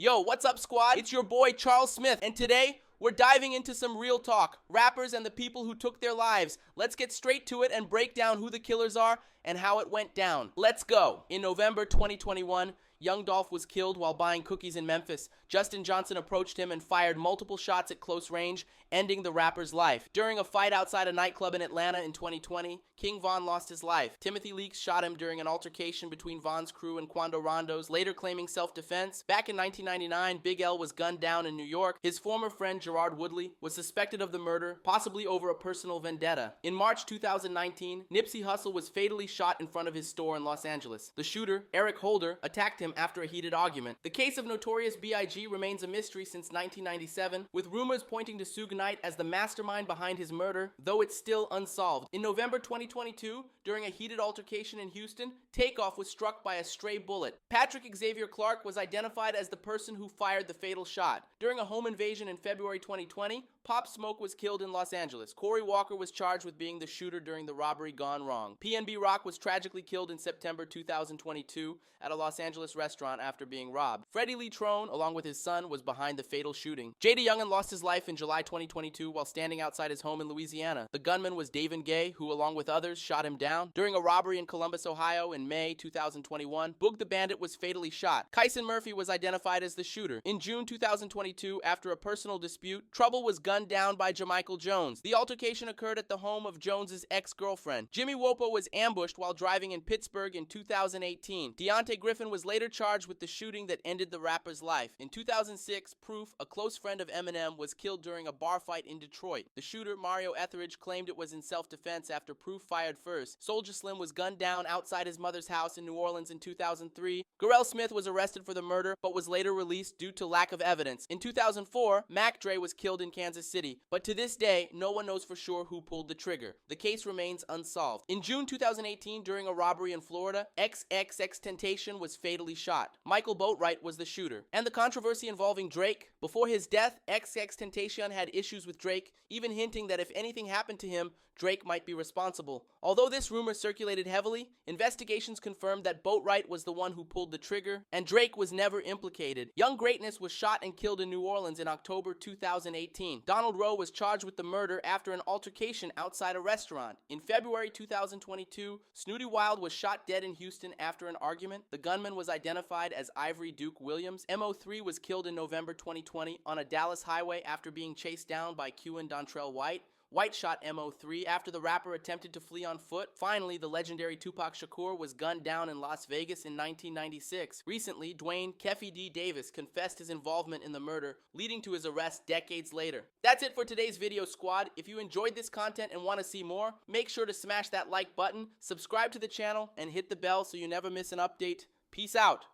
Yo, what's up, squad? It's your boy Charles Smith, and today we're diving into some real talk, rappers and the people who took their lives. Let's get straight to it and break down who the killers are and how it went down. Let's go. In November 2021, Young Dolph was killed while buying cookies in Memphis. Justin Johnson approached him and fired multiple shots at close range, ending the rapper's life. During a fight outside a nightclub in Atlanta in 2020, King Von lost his life. Timothy Leaks shot him during an altercation between Von's crew and Quando Rondo's, later claiming self-defense. Back in 1999, Big L was gunned down in New York. His former friend Gerard Woodley was suspected of the murder, possibly over a personal vendetta. In March 2019, Nipsey Hussle was fatally shot in front of his store in Los Angeles. The shooter, Eric Holder, attacked him after a heated argument. The case of Notorious B.I.G. remains a mystery since 1997, with rumors pointing to Suge Knight as the mastermind behind his murder, though it's still unsolved. In November 2022, during a heated altercation in Houston, Takeoff was struck by a stray bullet. Patrick Xavier Clark was identified as the person who fired the fatal shot. During a home invasion in February 2020, Pop Smoke was killed in Los Angeles. Corey Walker was charged with being the shooter during the robbery gone wrong. PNB Rock was tragically killed in September 2022 at a Los Angeles restaurant after being robbed. Freddie Lee Trone, along with his son, was behind the fatal shooting. J.D. Youngin lost his life in July 2022 while standing outside his home in Louisiana. The gunman was David Gay, who, along with others, shot him down. During a robbery in Columbus, Ohio in May 2021, Boog the Bandit was fatally shot. Kyson Murphy was identified as the shooter. In June 2022, after a personal dispute, Trouble was gunned down by Jamichael Jones. The altercation occurred at the home of Jones's ex-girlfriend. Jimmy Wopo was ambushed while driving in Pittsburgh in 2018. Deontay Griffin was later charged with the shooting that ended the rapper's life. In 2006, Proof, a close friend of Eminem, was killed during a bar fight in Detroit. The shooter, Mario Etheridge, claimed it was in self-defense after Proof fired first. Soulja Slim was gunned down outside his mother's house in New Orleans in 2003. Garrell Smith was arrested for the murder, but was later released due to lack of evidence. In 2004, Mac Dre was killed in Kansas City, but to this day, no one knows for sure who pulled the trigger. The case remains unsolved. In June 2018, during a robbery in Florida, XXXTentacion was fatally shot. Michael Boatwright was the shooter. And the controversy involving Drake. Before his death, XXXTentacion had issues with Drake, even hinting that if anything happened to him, Drake might be responsible. Although this rumor circulated heavily, investigations confirmed that Boatwright was the one who pulled the trigger, and Drake was never implicated. Young Greatness was shot and killed in New Orleans in October 2018. Donald Rowe was charged with the murder after an altercation outside a restaurant. In February 2022, Snooty Wild was shot dead in Houston after an argument. The gunman was identified as Ivory Duke Williams. MO3 was killed in November 2020 on a Dallas highway after being chased down by Q and Dontrell White. White shot MO3 after the rapper attempted to flee on foot. Finally, the legendary Tupac Shakur was gunned down in Las Vegas in 1996. Recently, Dwayne Keffy D. Davis confessed his involvement in the murder, leading to his arrest decades later. That's it for today's video, squad. If you enjoyed this content and want to see more, make sure to smash that like button, subscribe to the channel, and hit the bell so you never miss an update. Peace out.